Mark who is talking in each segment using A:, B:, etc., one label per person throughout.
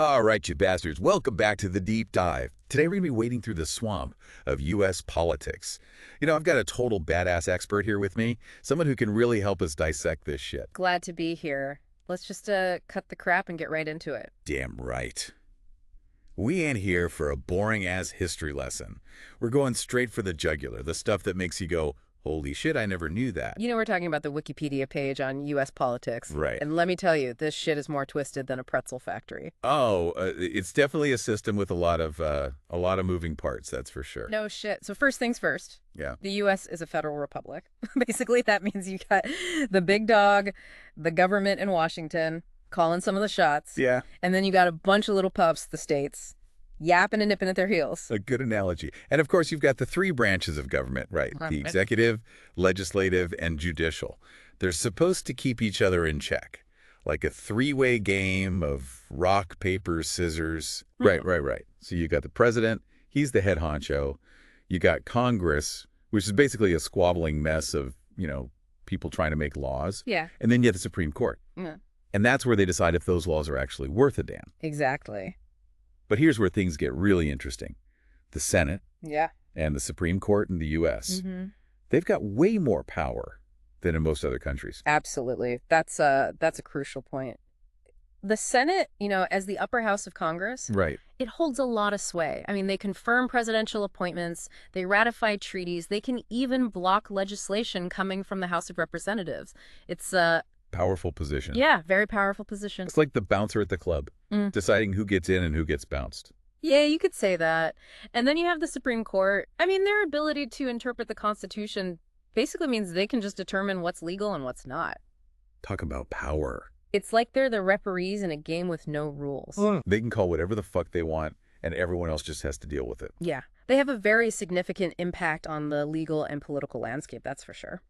A: All right, you bastards, welcome back to the deep dive. Today we're going to be wading through the swamp of U.S. politics. I've got a total badass expert here with me, someone who can really help us dissect this shit.
B: Glad to be here. Let's just cut the crap and get right into it.
A: Damn right. We ain't here for a boring-ass history lesson. We're going straight for the jugular, the stuff that makes you go, holy shit, I never knew that.
B: We're talking about the Wikipedia page on U.S. politics.
A: Right.
B: And let me tell you, this shit is more twisted than a pretzel factory.
A: Oh, it's definitely a system with a lot of moving parts, that's for sure.
B: No shit. So first things first.
A: Yeah.
B: The U.S. is a federal republic. Basically, that means you got the big dog, the government in Washington, calling some of the shots.
A: Yeah.
B: And then you got a bunch of little pups, the states, yapping and nipping at their heels.
A: A good analogy. And of course, you've got the three branches of government, right? The executive, legislative, and judicial. They're supposed to keep each other in check, like a three-way game of rock, paper, scissors. Right. So you got the president, he's the head honcho. You got Congress, which is basically a squabbling mess of, people trying to make laws.
B: Yeah.
A: And then you have the Supreme Court.
B: Yeah.
A: And that's where they decide if those laws are actually worth a damn.
B: Exactly.
A: But here's where things get really interesting. The Senate and the Supreme Court in the U.S., they've got way more power than in most other countries.
B: Absolutely. That's a crucial point. The Senate, as the upper house of Congress,
A: Right.
B: it holds a lot of sway. I mean, they confirm presidential appointments, they ratify treaties, they can even block legislation coming from the House of Representatives. It's a
A: Powerful position.
B: Yeah, very powerful position.
A: It's like the bouncer at the club, deciding who gets in and who gets bounced.
B: Yeah, you could say that. And then you have the Supreme Court. I mean, their ability to interpret the Constitution basically means they can just determine what's legal and what's not.
A: Talk about power.
B: It's like they're the referees in a game with no rules.
A: They can call whatever the fuck they want, and everyone else just has to deal with it.
B: Yeah. They have a very significant impact on the legal and political landscape, that's for sure.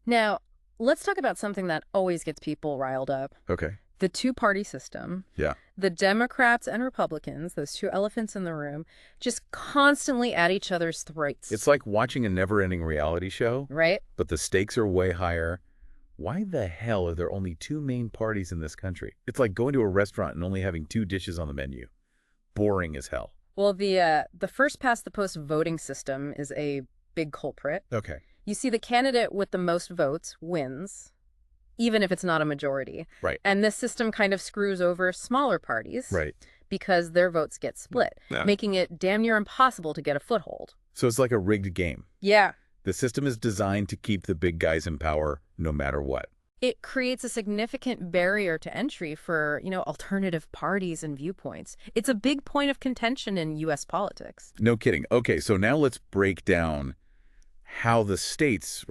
B: Now, let's talk about something that always gets people riled up.
A: Okay.
B: The two-party system.
A: Yeah.
B: The Democrats and Republicans, those two elephants in the room, just constantly at each other's throats.
A: It's like watching a never-ending reality show.
B: Right?
A: But the stakes are way higher. Why the hell are there only two main parties in this country? It's like going to a restaurant and only having two dishes on the menu. Boring as hell.
B: Well, the first-past-the-post voting system is a big culprit.
A: Okay.
B: You see, the candidate with the most votes wins, even if it's not a majority.
A: Right.
B: And this system kind of screws over smaller parties.
A: Right.
B: Because their votes get split, making it damn near impossible to get a foothold.
A: So it's like a rigged game.
B: Yeah.
A: The system is designed to keep the big guys in power no matter what.
B: It creates a significant barrier to entry for, alternative parties and viewpoints. It's a big point of contention in U.S. politics.
A: No kidding. Okay, so now let's break down how the states,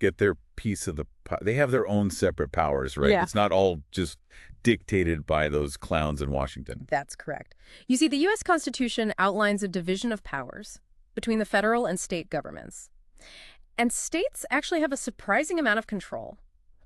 A: get their piece of the pie. They have their own separate powers, right?
B: Yeah.
A: It's not all just dictated by those clowns in Washington.
B: That's correct. You see, the U.S. Constitution outlines a division of powers between the federal and state governments. And states actually have a surprising amount of control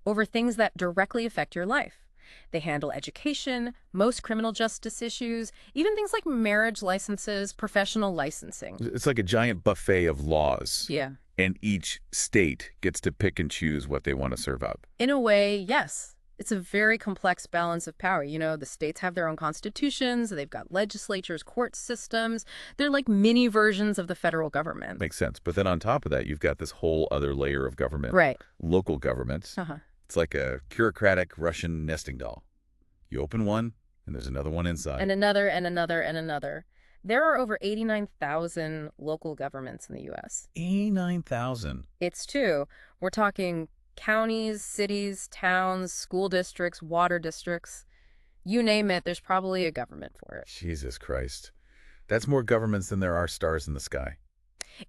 B: over things that directly affect your life. They handle education, most criminal justice issues, even things like marriage licenses, professional licensing.
A: It's like a giant buffet of laws.
B: Yeah.
A: And each state gets to pick and choose what they want to serve up.
B: In a way, yes. It's a very complex balance of power. The states have their own constitutions, they've got legislatures, court systems. They're like mini versions of the federal government.
A: Makes sense. But then on top of that, you've got this whole other layer of government.
B: Right.
A: Local governments. It's like a bureaucratic Russian nesting doll. You open one, and there's another one inside.
B: And another, and another, and another. There are over 89,000 local governments in the U.S.
A: 89,000?
B: It's two. We're talking counties, cities, towns, school districts, water districts. You name it, there's probably a government for it.
A: Jesus Christ. That's more governments than there are stars in the sky.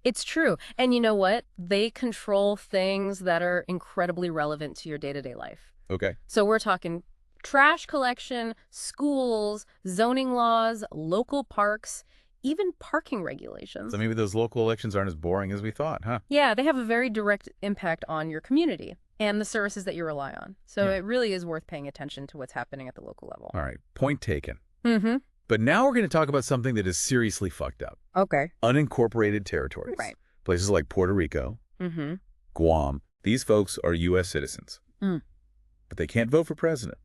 B: It's true. And you know what? They control things that are incredibly relevant to your day-to-day life.
A: Okay.
B: So we're talking trash collection, schools, zoning laws, local parks, even parking regulations.
A: So maybe those local elections aren't as boring as we thought, huh?
B: Yeah, they have a very direct impact on your community and the services that you rely on. So it really is worth paying attention to what's happening at the local level.
A: All right. Point taken.
B: Mm-hmm.
A: But now we're going to talk about something that is seriously fucked up.
B: Okay.
A: Unincorporated territories.
B: Right.
A: Places like Puerto Rico, Guam. These folks are U.S. citizens. But they can't vote for president.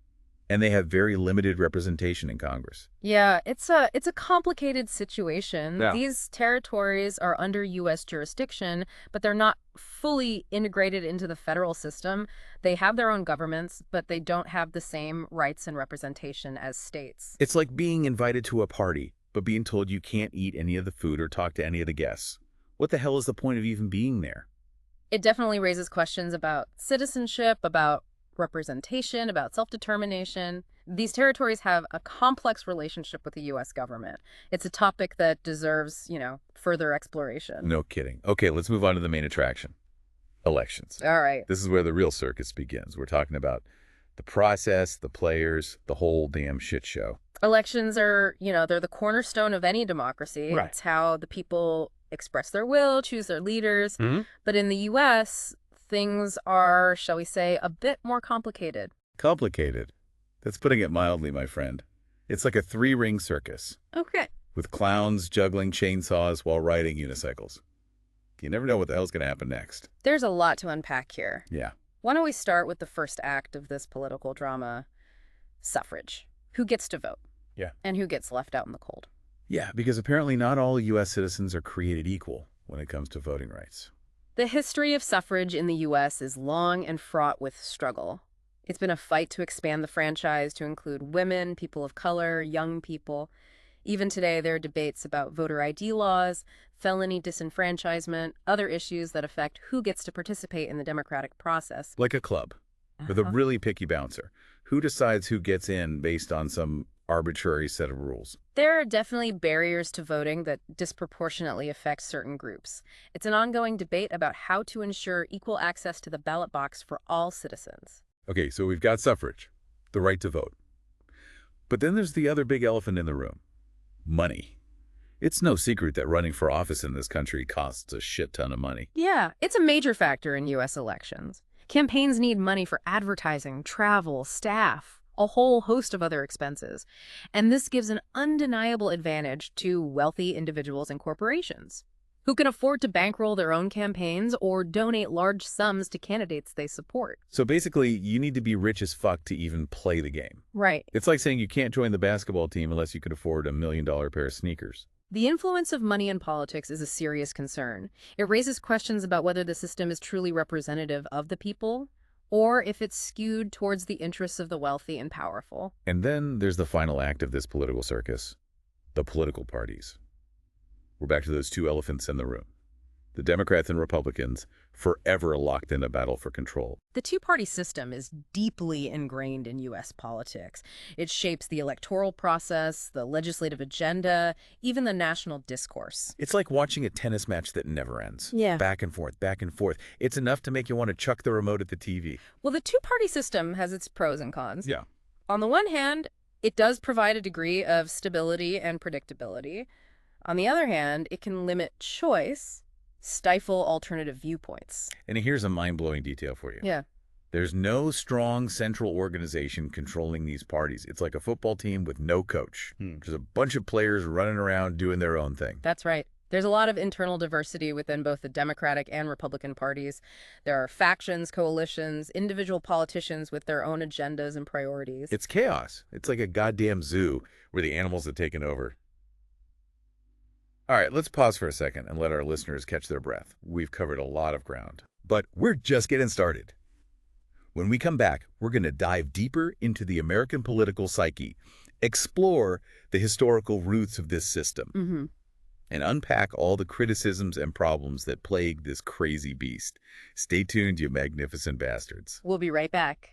A: And they have very limited representation in Congress.
B: Yeah, it's a complicated situation.
A: Yeah.
B: These territories are under U.S. jurisdiction, but they're not fully integrated into the federal system. They have their own governments, but they don't have the same rights and representation as states.
A: It's like being invited to a party, but being told you can't eat any of the food or talk to any of the guests. What the hell is the point of even being there?
B: It definitely raises questions about citizenship, about representation, about self-determination. These territories have a complex relationship with the U.S. government. It's a topic that deserves, further exploration.
A: No kidding. Okay, let's move on to the main attraction. Elections.
B: All right.
A: This is where the real circus begins. We're talking about the process, the players, the whole damn shit show.
B: Elections are, they're the cornerstone of any democracy.
A: Right.
B: It's how the people express their will, choose their leaders. But in the U.S., things are, shall we say, a bit more complicated.
A: Complicated? That's putting it mildly, my friend. It's like a three-ring circus.
B: Okay.
A: With clowns juggling chainsaws while riding unicycles. You never know what the hell's going to happen next.
B: There's a lot to unpack here.
A: Yeah.
B: Why don't we start with the first act of this political drama, suffrage. Who gets to vote?
A: Yeah.
B: And who gets left out in the cold?
A: Yeah, because apparently not all U.S. citizens are created equal when it comes to voting rights.
B: The history of suffrage in the U.S. is long and fraught with struggle. It's been a fight to expand the franchise to include women, people of color, young people. Even today, there are debates about voter ID laws, felony disenfranchisement, other issues that affect who gets to participate in the democratic process.
A: Like a club, with a really picky bouncer. Who decides who gets in based on some arbitrary set of rules?
B: There are definitely barriers to voting that disproportionately affect certain groups. It's an ongoing debate about how to ensure equal access to the ballot box for all citizens.
A: Okay, so we've got suffrage, the right to vote. But then there's the other big elephant in the room. Money. It's no secret that running for office in this country costs a shit ton of money.
B: Yeah, it's a major factor in U.S. elections. Campaigns need money for advertising, travel, staff, a whole host of other expenses. And this gives an undeniable advantage to wealthy individuals and corporations who can afford to bankroll their own campaigns or donate large sums to candidates they support.
A: So basically, you need to be rich as fuck to even play the game.
B: Right.
A: It's like saying you can't join the basketball team unless you can afford $1 million pair of sneakers.
B: The influence of money in politics is a serious concern. It raises questions about whether the system is truly representative of the people, or if it's skewed towards the interests of the wealthy and powerful.
A: And then there's the final act of this political circus, the political parties. We're back to those two elephants in the room. The Democrats and Republicans, forever locked in a battle for control.
B: The two-party system is deeply ingrained in U.S. politics. It shapes the electoral process, the legislative agenda, even the national discourse.
A: It's like watching a tennis match that never ends.
B: Yeah.
A: Back and forth, back and forth. It's enough to make you want to chuck the remote at the TV.
B: Well, the two-party system has its pros and cons.
A: Yeah.
B: On the one hand, it does provide a degree of stability and predictability. On the other hand, it can limit choice, stifle alternative viewpoints.
A: And here's a mind-blowing detail for you.
B: Yeah.
A: There's no strong central organization controlling these parties. It's like a football team with no coach. There's a bunch of players running around doing their own thing.
B: That's right. There's a lot of internal diversity within both the Democratic and Republican parties. There are factions, coalitions, individual politicians with their own agendas and priorities.
A: It's chaos. It's like a goddamn zoo where the animals have taken over. All right, let's pause for a second and let our listeners catch their breath. We've covered a lot of ground, but we're just getting started. When we come back, we're going to dive deeper into the American political psyche, explore the historical roots of this system, and unpack all the criticisms and problems that plague this crazy beast. Stay tuned, you magnificent bastards.
B: We'll be right back.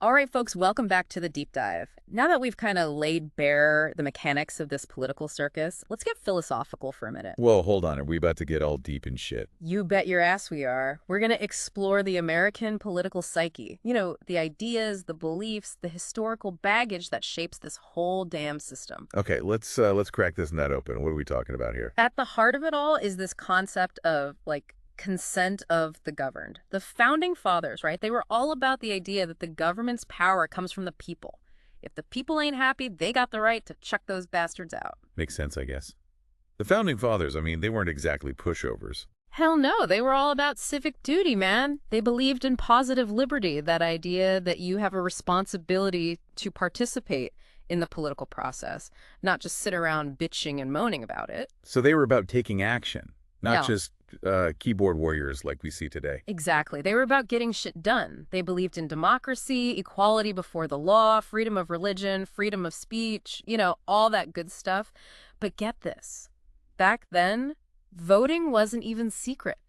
B: All right, folks, welcome back to the deep dive. Now that we've kind of laid bare the mechanics of this political circus, let's get philosophical for a minute.
A: Whoa, hold on. Are we about to get all deep in shit?
B: You bet your ass we are. We're going to explore the American political psyche. You know, the ideas, the beliefs, the historical baggage that shapes this whole damn system.
A: Okay, let's crack this nut open. What are we talking about here?
B: At the heart of it all is this concept of, consent of the governed. The founding fathers, right? They were all about the idea that the government's power comes from the people. If the people ain't happy, they got the right to chuck those bastards out.
A: Makes sense, I guess. The founding fathers, I mean, they weren't exactly pushovers.
B: Hell no, they were all about civic duty, man. They believed in positive liberty, that idea that you have a responsibility to participate in the political process, not just sit around bitching and moaning about it.
A: So they were about taking action, not
B: No,
A: just keyboard warriors like we see today.
B: exactly. They were about getting shit done. They believed in democracy, equality before the law, freedom of religion, freedom of speech, all that good stuff. But get this. Back then, voting wasn't even secret.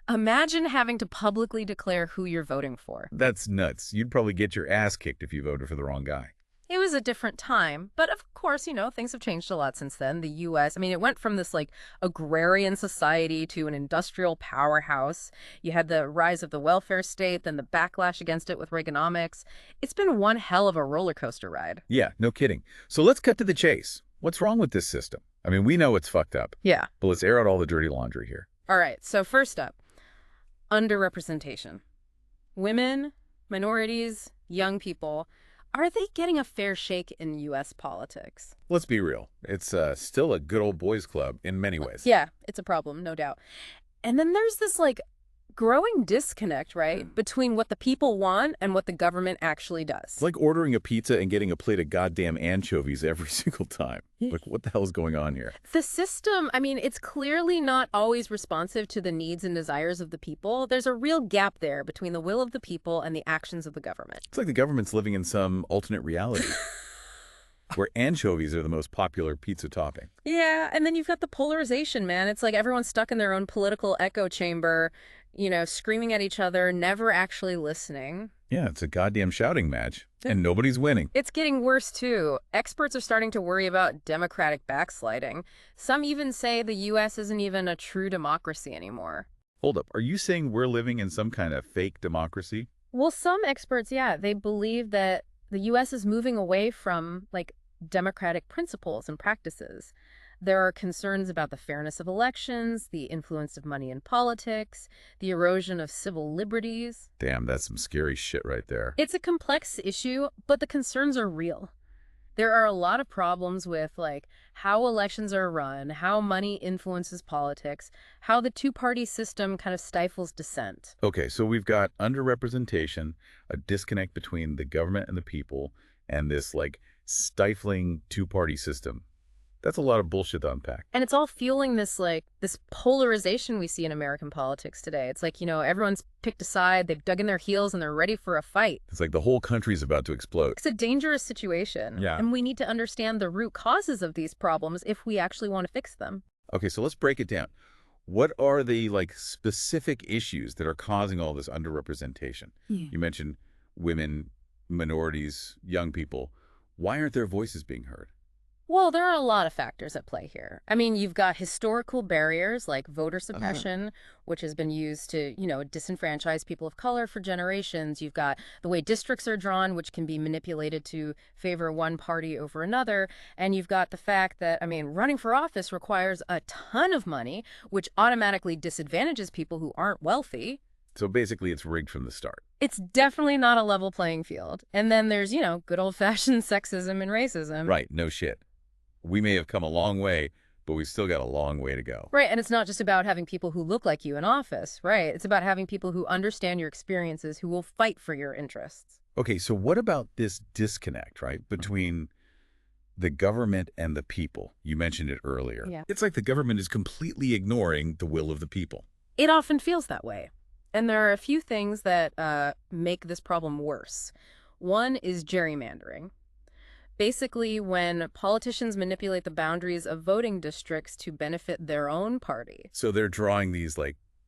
B: Imagine having to publicly declare who you're voting for.
A: That's nuts. You'd probably get your ass kicked if you voted for the wrong guy.
B: It was a different time, but of course, things have changed a lot since then. The U.S., it went from this agrarian society to an industrial powerhouse. You had the rise of the welfare state, then the backlash against it with Reaganomics. It's been one hell of a roller coaster ride.
A: Yeah, no kidding. So let's cut to the chase. What's wrong with this system? We know it's fucked up,
B: Yeah.
A: but let's air out all the dirty laundry here.
B: All right. So first up, underrepresentation. Women, minorities, young people. Are they getting a fair shake in U.S. politics?
A: Let's be real. It's still a good old boys club in many ways.
B: Yeah, it's a problem, no doubt. And then there's this growing disconnect, right, between what the people want and what the government actually does.
A: It's like ordering a pizza and getting a plate of goddamn anchovies every single time. Like, what the hell is going on here?
B: The system, it's clearly not always responsive to the needs and desires of the people. There's a real gap there between the will of the people and the actions of the government.
A: It's like the government's living in some alternate reality where anchovies are the most popular pizza topping.
B: Yeah, and then you've got the polarization, man. It's like everyone's stuck in their own political echo chamber, screaming at each other, never actually listening.
A: Yeah, it's a goddamn shouting match, and nobody's winning.
B: It's getting worse, too. Experts are starting to worry about democratic backsliding. Some even say the U.S. isn't even a true democracy anymore.
A: Hold up, are you saying we're living in some kind of fake democracy?
B: Well, some experts, yeah, they believe that the U.S. is moving away from, democratic principles and practices. There are concerns about the fairness of elections, the influence of money in politics, the erosion of civil liberties.
A: Damn, that's some scary shit right there.
B: It's a complex issue, but the concerns are real. There are a lot of problems with, how elections are run, how money influences politics, how the two-party system kind of stifles dissent.
A: Okay, so we've got underrepresentation, a disconnect between the government and the people, and this, stifling two-party system. That's a lot of bullshit to unpack.
B: And it's all fueling this polarization we see in American politics today. It's everyone's picked a side, they've dug in their heels, and they're ready for a fight.
A: It's like the whole country's about to explode.
B: It's a dangerous situation.
A: Yeah.
B: And we need to understand the root causes of these problems if we actually want to fix them.
A: Okay, so let's break it down. What are the, specific issues that are causing all this underrepresentation?
B: Yeah.
A: You mentioned women, minorities, young people. Why aren't their voices being heard?
B: Well, there are a lot of factors at play here. You've got historical barriers like voter suppression, which has been used to, disenfranchise people of color for generations. You've got the way districts are drawn, which can be manipulated to favor one party over another. And you've got the fact that, running for office requires a ton of money, which automatically disadvantages people who aren't wealthy.
A: So basically it's rigged from the start.
B: It's definitely not a level playing field. And then there's, good old-fashioned sexism and racism.
A: Right, no shit. We may have come a long way, but we've still got a long way to go.
B: Right, and it's not just about having people who look like you in office, right? It's about having people who understand your experiences, who will fight for your interests.
A: Okay, so what about this disconnect, right, between the government and the people? You mentioned it earlier.
B: Yeah.
A: It's like the government is completely ignoring the will of the people.
B: It often feels that way. And there are a few things that make this problem worse. One is gerrymandering. Basically, when politicians manipulate the boundaries of voting districts to benefit their own party.
A: So they're drawing these,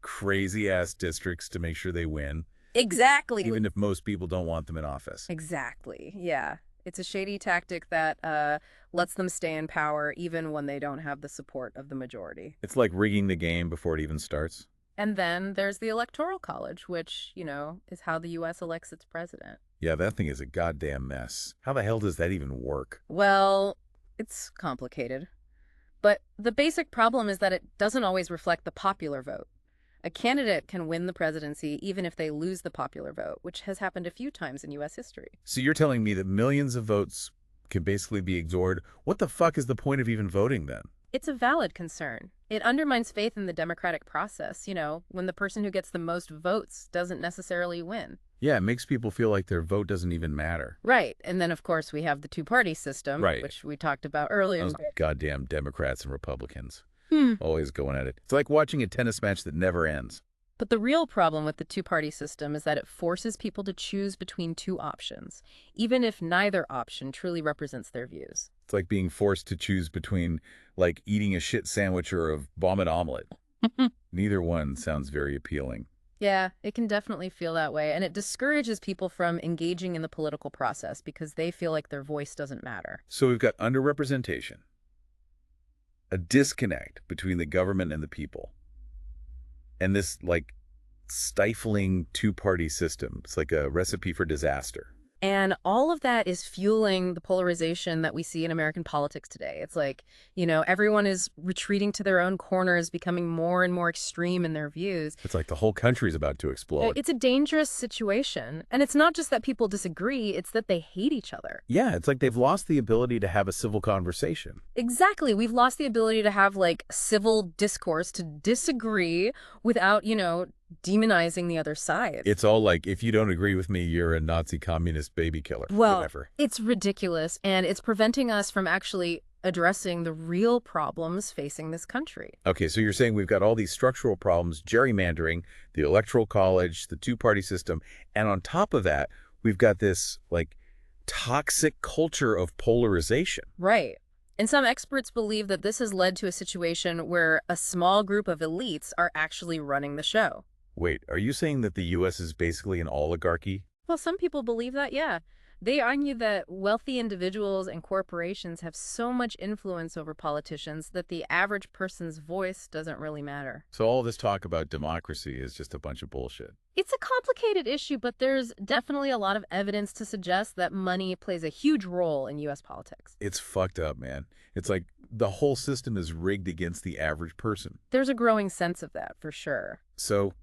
A: crazy-ass districts to make sure they win.
B: Exactly.
A: Even if most people don't want them in office.
B: Exactly, yeah. It's a shady tactic that lets them stay in power even when they don't have the support of the majority.
A: It's like rigging the game before it even starts.
B: And then there's the Electoral College, which, is how the U.S. elects its president.
A: Yeah, that thing is a goddamn mess. How the hell does that even work?
B: Well, it's complicated. But the basic problem is that it doesn't always reflect the popular vote. A candidate can win the presidency even if they lose the popular vote, which has happened a few times in U.S. history.
A: So you're telling me that millions of votes can basically be ignored? What the fuck is the point of even voting then?
B: It's a valid concern. It undermines faith in the democratic process, when the person who gets the most votes doesn't necessarily win.
A: Yeah, it makes people feel like their vote doesn't even matter.
B: Right. And then, of course, we have the two-party system,
A: Right.
B: which we talked about earlier.
A: Those goddamn Democrats and Republicans.
B: Hmm.
A: Always going at it. It's like watching a tennis match that never ends.
B: But the real problem with the two-party system is that it forces people to choose between two options, even if neither option truly represents their views.
A: It's like being forced to choose between, like, eating a shit sandwich or a vomit omelet. Neither one sounds very appealing.
B: Yeah, it can definitely feel that way, and it discourages people from engaging in the political process because they feel like their voice doesn't matter.
A: So we've got underrepresentation, a disconnect between the government and the people, and this, like, stifling two-party system. It's like a recipe for disaster.
B: And all of that is fueling the polarization that we see in American politics today. It's like, everyone is retreating to their own corners, becoming more and more extreme in their views.
A: It's like the whole country's about to explode.
B: It's a dangerous situation. And it's not just that people disagree, it's that they hate each other.
A: Yeah, it's like they've lost the ability to have a civil conversation.
B: Exactly. We've lost the ability to have, like, civil discourse, to disagree without, demonizing the other side.
A: It's all like, if you don't agree with me, you're a Nazi communist baby killer.
B: Well,
A: whatever.
B: It's ridiculous, and it's preventing us from actually addressing the real problems facing this country.
A: Okay, so you're saying we've got all these structural problems, gerrymandering, the electoral college, the two-party system, and on top of that, we've got this, like, toxic culture of polarization.
B: Right. And some experts believe that this has led to a situation where a small group of elites are actually running the show.
A: Wait, are you saying that the U.S. is basically an oligarchy?
B: Well, some people believe that, yeah. They argue that wealthy individuals and corporations have so much influence over politicians that the average person's voice doesn't really matter.
A: So all this talk about democracy is just a bunch of bullshit.
B: It's a complicated issue, but there's definitely a lot of evidence to suggest that money plays a huge role in U.S. politics.
A: It's fucked up, man. It's like the whole system is rigged against the average person.
B: There's a growing sense of that, for sure.
A: So,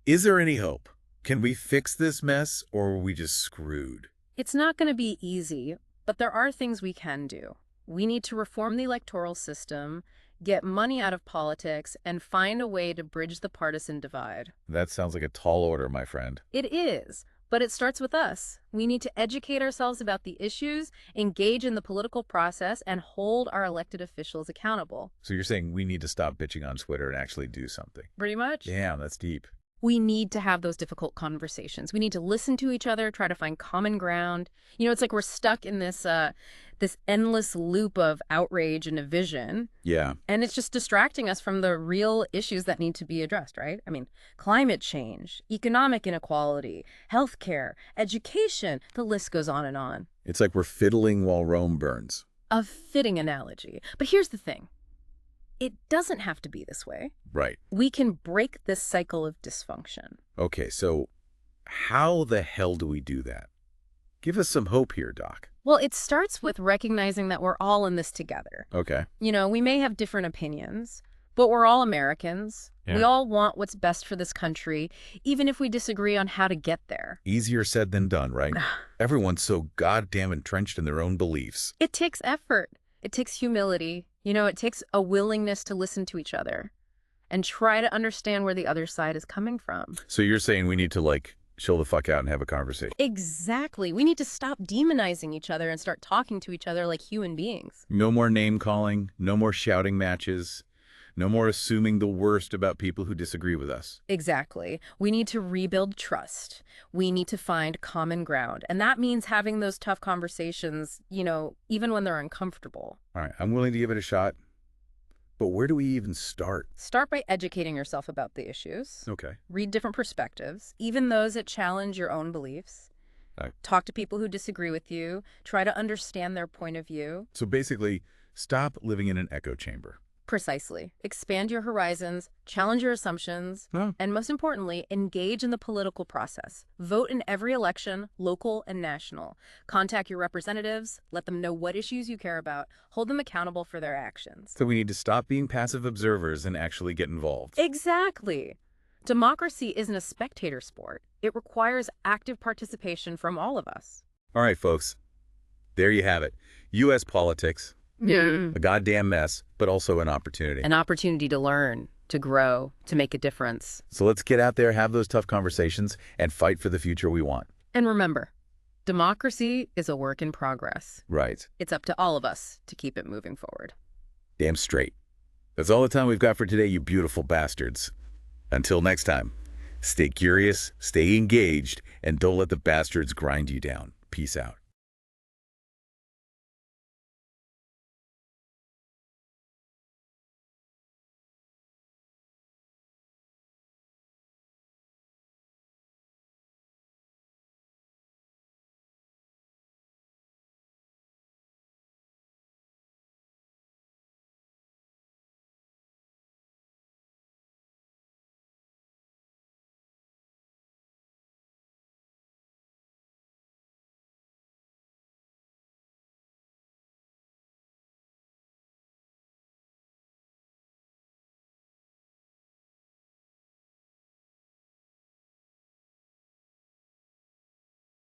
A: is there any hope? Can we fix this mess, or are we just screwed?
B: It's not going to be easy, but there are things we can do. We need to reform the electoral system, get money out of politics, and find a way to bridge the partisan divide.
A: That sounds like a tall order, my friend.
B: It is, but it starts with us. We need to educate ourselves about the issues, engage in the political process, and hold our elected officials accountable.
A: So you're saying we need to stop bitching on Twitter and actually do something?
B: Pretty much.
A: Damn, that's deep.
B: We need to have those difficult conversations. We need to listen to each other, try to find common ground. It's like we're stuck in this endless loop of outrage and division.
A: Yeah.
B: And it's just distracting us from the real issues that need to be addressed, right? I mean, climate change, economic inequality, healthcare, education, the list goes on and on.
A: It's like we're fiddling while Rome burns.
B: A fitting analogy. But here's the thing. It doesn't have to be this way.
A: Right.
B: We can break this cycle of dysfunction.
A: Okay, so how the hell do we do that? Give us some hope here, Doc.
B: Well, it starts with recognizing that we're all in this together.
A: Okay.
B: We may have different opinions, but we're all Americans.
A: Yeah.
B: We all want what's best for this country, even if we disagree on how to get there.
A: Easier said than done, right? Everyone's so goddamn entrenched in their own beliefs.
B: It takes effort. It takes humility. It takes a willingness to listen to each other and try to understand where the other side is coming from.
A: So you're saying we need to, like, chill the fuck out and have a conversation?
B: Exactly. We need to stop demonizing each other and start talking to each other like human beings.
A: No more name calling, no more shouting matches, no more assuming the worst about people who disagree with us.
B: Exactly. We need to rebuild trust. We need to find common ground. And that means having those tough conversations, even when they're uncomfortable.
A: All right, I'm willing to give it a shot. But where do we even start?
B: Start by educating yourself about the issues.
A: Okay.
B: Read different perspectives, even those that challenge your own beliefs. Talk to people who disagree with you. Try to understand their point of view.
A: So basically, stop living in an echo chamber.
B: Precisely. Expand your horizons, challenge your assumptions, and most importantly, engage in the political process. Vote in every election, local and national. Contact your representatives, let them know what issues you care about, hold them accountable for their actions.
A: So we need to stop being passive observers and actually get involved.
B: Exactly. Democracy isn't a spectator sport. It requires active participation from all of us.
A: All right, folks. There you have it. U.S. politics.
B: Yeah.
A: A goddamn mess, but also an opportunity.
B: An opportunity to learn, to grow, to make a difference.
A: So let's get out there, have those tough conversations, and fight for the future we want.
B: And remember, democracy is a work in progress.
A: Right.
B: It's up to all of us to keep it moving forward.
A: Damn straight. That's all the time we've got for today, you beautiful bastards. Until next time, stay curious, stay engaged, and don't let the bastards grind you down. Peace out.